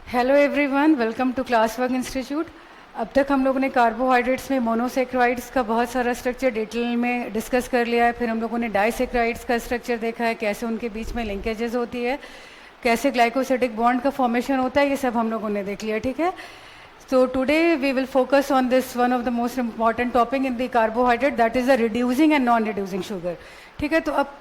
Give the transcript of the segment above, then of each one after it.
Hello everyone, welcome to class work institute. अब तक हम लोगों ने कार्बोहाइड्रेट्स में मोनोसेक्राइड्स का बहुत सारा स्ट्रक्चर डिटेल में डिस्कस कर लिया है। फिर हम लोगों ने डाइसेक्राइड्स का स्ट्रक्चर देखा है, कैसे उनके बीच में लिंकेजेस होती है, कैसे ग्लाइकोसिडिक बॉन्ड का फॉर्मेशन होता है, ये सब हम लोगों ने देख लिया। ठीक है, तो today we will focus on this one of the most important topic in the carbohydrate, that is the reducing and non reducing sugar. ठीक है, तो अब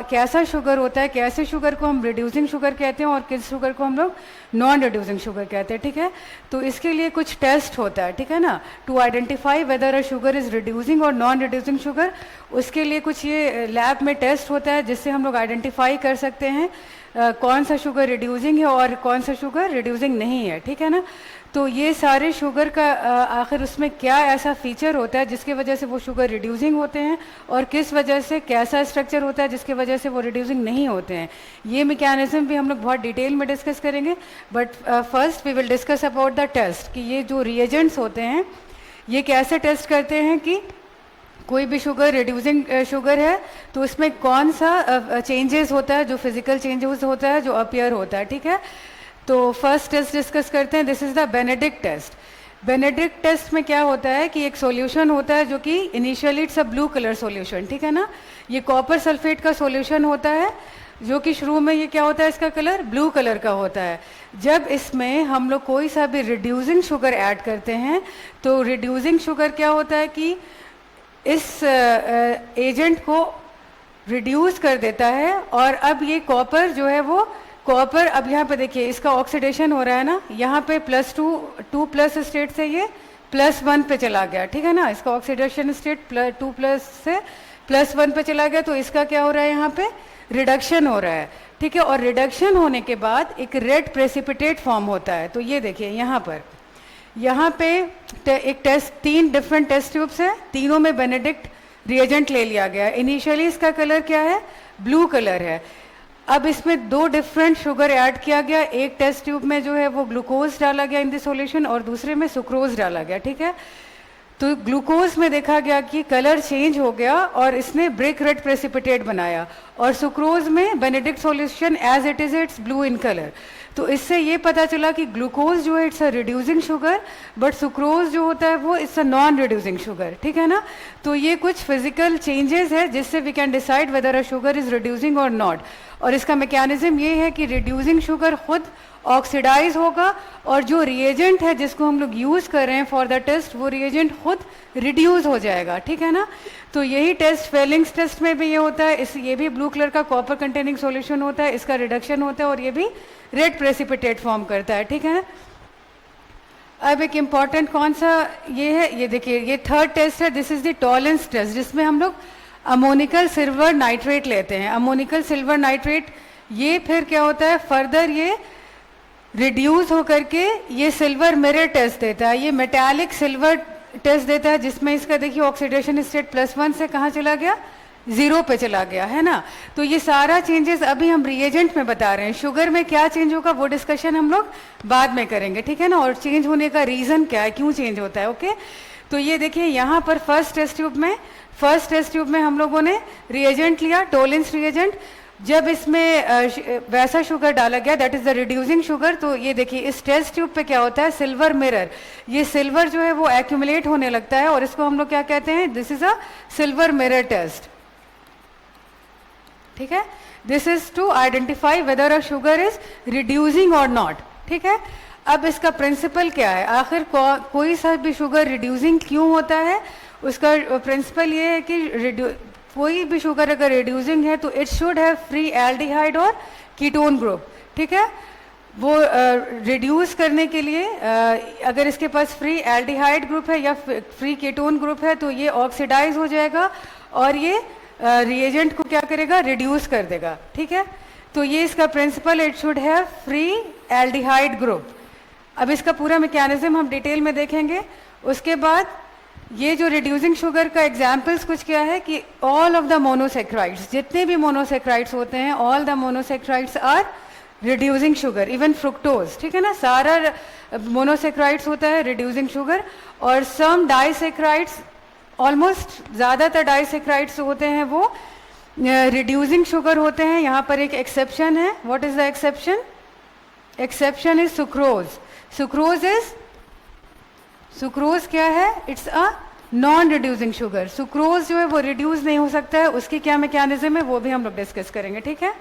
कैसा शुगर होता है, कैसे शुगर को हम रिड्यूसिंग शुगर कहते हैं और किस शुगर को हम लोग नॉन रिड्यूसिंग शुगर कहते हैं। ठीक है, तो इसके लिए कुछ टेस्ट होता है, ठीक है ना, to identify whether a sugar is reducing और नॉन रिड्यूसिंग शुगर। उसके लिए कुछ ये लैब में टेस्ट होता है जिससे हम लोग आइडेंटिफाई कर सकते हैं कौन सा शुगर रिड्यूसिंग है और कौन सा शुगर रिड्यूसिंग नहीं है। ठीक है ना, तो ये सारे शुगर का आखिर उसमें क्या ऐसा फीचर होता है जिसकी वजह से वो शुगर रिड्यूसिंग होते हैं और किस वजह से कैसा स्ट्रक्चर होता है जिसकी वजह से वो रिड्यूसिंग नहीं होते हैं। ये मैकेनिज्म भी हम लोग बहुत डिटेल में डिस्कस करेंगे, but first we will discuss about the test कि ये जो रिएजेंट्स होते हैं ये कैसे टेस्ट करते हैं कि कोई भी शुगर रिड्यूसिंग शुगर है तो उसमें कौन सा चेंजेस होता है, जो फिजिकल चेंजेस होता है, जो अपीयर होता है। ठीक है, तो फर्स्ट टेस्ट डिस्कस करते हैं, this is the Benedict test. Benedict test में क्या होता है कि एक सॉल्यूशन होता है जो कि initially it's a blue colour solution. ठीक है ना, ये कॉपर सल्फेट का सॉल्यूशन होता है जो कि शुरू में ये क्या होता है, इसका कलर ब्लू कलर का होता है। जब इसमें हम लोग कोई सा भी रिड्यूसिंग शुगर ऐड करते हैं तो रिड्यूसिंग शुगर क्या होता है कि इस एजेंट को रिड्यूस कर देता है और अब ये कॉपर जो है वो कॉपर, अब यहाँ पे देखिए इसका ऑक्सीडेशन हो रहा है ना, यहाँ पे टू प्लस स्टेट से ये +1 पे चला गया। ठीक है ना, इसका ऑक्सीडेशन स्टेट 2+ से +1 पे चला गया, तो इसका क्या हो रहा है, यहाँ पे रिडक्शन हो रहा है। ठीक है, और रिडक्शन होने के बाद एक रेड प्रेसिपिटेट फॉर्म होता है। तो ये देखिए यहाँ पे एक टेस्ट, 3 डिफरेंट टेस्ट ट्यूब्स है, तीनों में बेनेडिक्ट रिएजेंट ले लिया गया। इनिशियली इसका कलर क्या है, ब्लू कलर है। अब इसमें 2 डिफरेंट शुगर ऐड किया गया, एक टेस्ट ट्यूब में जो है वो ग्लूकोज डाला गया इन द सॉल्यूशन और दूसरे में सुक्रोज डाला गया। ठीक है, तो ग्लूकोज में देखा गया कि कलर चेंज हो गया और इसने ब्रिक रेड प्रेसिपिटेट बनाया, और सुक्रोज में Benedict solution as it is it's blue in colour. तो इससे ये पता चला कि ग्लूकोज जो है it's a reducing sugar, but sucrose जो होता है वो it's a non reducing sugar. ठीक है ना, तो ये कुछ फिजिकल चेंजेस है जिससे we can decide whether a sugar is reducing और नॉट। और इसका मैकेनिज्म ये है कि रिड्यूसिंग शुगर खुद ऑक्सीडाइज होगा और जो रिएजेंट है जिसको हम लोग यूज़ कर रहे हैं फॉर द टेस्ट, वो रिएजेंट खुद रिड्यूस हो जाएगा। ठीक है ना, तो यही टेस्ट फेलिंग्स टेस्ट में भी ये होता है, ये भी ब्लू कलर का कॉपर कंटेनिंग सॉल्यूशन होता है, इसका रिडक्शन होता है और ये भी रेड प्रेसिपिटेट फॉर्म करता है। ठीक है ना, अब एक इम्पॉर्टेंट कौन सा ये है, ये देखिए ये थर्ड टेस्ट है, this is the Tollens test, जिसमें हम लोग अमोनिकल सिल्वर नाइट्रेट लेते हैं। अमोनिकल सिल्वर नाइट्रेट ये फिर क्या होता है, फर्दर ये रिड्यूस होकर के ये सिल्वर मिरर टेस्ट देता है, ये मेटालिक सिल्वर टेस्ट देता है, जिसमें इसका देखिए ऑक्सीडेशन स्टेट +1 से कहाँ चला गया, 0 पे चला गया है ना। तो ये सारा चेंजेस अभी हम रिएजेंट में बता रहे हैं, शुगर में क्या चेंज होगा वो डिस्कशन हम लोग बाद में करेंगे। ठीक है ना, और चेंज होने का रीज़न क्या है, क्यों चेंज होता है। ओके, तो ये देखिए यहाँ पर फर्स्ट टेस्ट ट्यूब में हम लोगों ने रिएजेंट लिया, टोलेंस रिएजेंट। जब इसमें वैसा शुगर डाला गया that is the reducing sugar, तो ये देखिए इस टेस्ट ट्यूब पे क्या होता है, सिल्वर मिरर, ये सिल्वर जो है वो एक्यूमुलेट होने लगता है और इसको हम लोग क्या कहते हैं, this is a silver mirror test. ठीक है, this is to identify whether a sugar is reducing और नॉट। ठीक है, अब इसका प्रिंसिपल क्या है, आखिर कोई सा भी शुगर रिड्यूसिंग क्यों होता है, उसका प्रिंसिपल ये है कि कोई भी शुगर अगर रिड्यूसिंग है तो it should have free aldehyde और कीटोन ग्रुप। ठीक है, वो रिड्यूस करने के लिए अगर इसके पास फ्री एल्डिहाइड ग्रुप है या फ्री कीटोन ग्रुप है तो ये ऑक्सीडाइज हो जाएगा और ये रिएजेंट को क्या करेगा, रिड्यूस कर देगा। ठीक है, तो ये इसका principle, it should have free aldehyde group. अब इसका पूरा मैकेनिज्म हम डिटेल में देखेंगे। उसके बाद ये जो रिड्यूसिंग शुगर का एग्जाम्पल्स कुछ क्या है कि ऑल ऑफ द मोनोसेक्राइड्स, जितने भी मोनोसेक्राइड्स होते हैं, all the monosaccharides are reducing sugar, even fructose. ठीक है ना, सारा मोनोसेक्राइड्स होता है रिड्यूसिंग शुगर, और सम डाइसेक्राइड्स, ऑलमोस्ट ज़्यादातर डाइसेक्राइड्स होते हैं वो रिड्यूसिंग शुगर होते हैं। यहाँ पर एक एक्सेप्शन है, what is the exception, exception is sucrose. Sucrose क्या है? It's a non reducing sugar. Sucrose जो है वो रिड्यूस नहीं हो सकता है, उसकी क्या मैकेनिज्म है वो भी हम लोग डिस्कस करेंगे. ठीक है,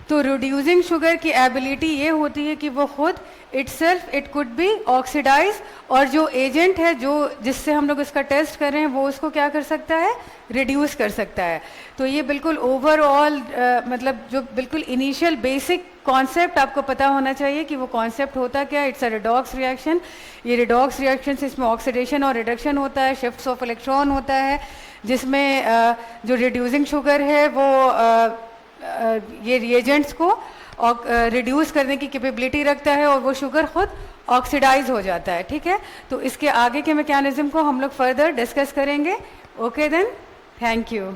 तो रिड्यूसिंग शुगर की एबिलिटी ये होती है कि वो खुद itself it could be oxidise, और जो एजेंट है जो जिससे हम लोग इसका टेस्ट कर रहे हैं वो उसको क्या कर सकता है? रिड्यूस कर सकता है. तो ये बिल्कुल ओवरऑल मतलब जो बिल्कुल इनिशियल बेसिक कॉन्सेप्ट आपको पता होना चाहिए कि वो कॉन्सेप्ट होता क्या है. It's a redox reaction. ये रिडॉक्स रिएक्शन से इसमें ऑक्सीडेशन और रिडक्शन होता है, शिफ्ट्स ऑफ इलेक्ट्रॉन होता है, जिसमें जो रिड्यूसिंग शुगर है वो ये रिएजेंट्स को रिड्यूस करने की कैपेबिलिटी रखता है और वो शुगर खुद ऑक्सीडाइज हो जाता है. ठीक है, तो इसके आगे के मैकेनिज्म को हम लोग फर्दर डिस्कस करेंगे. Okay then, thank you.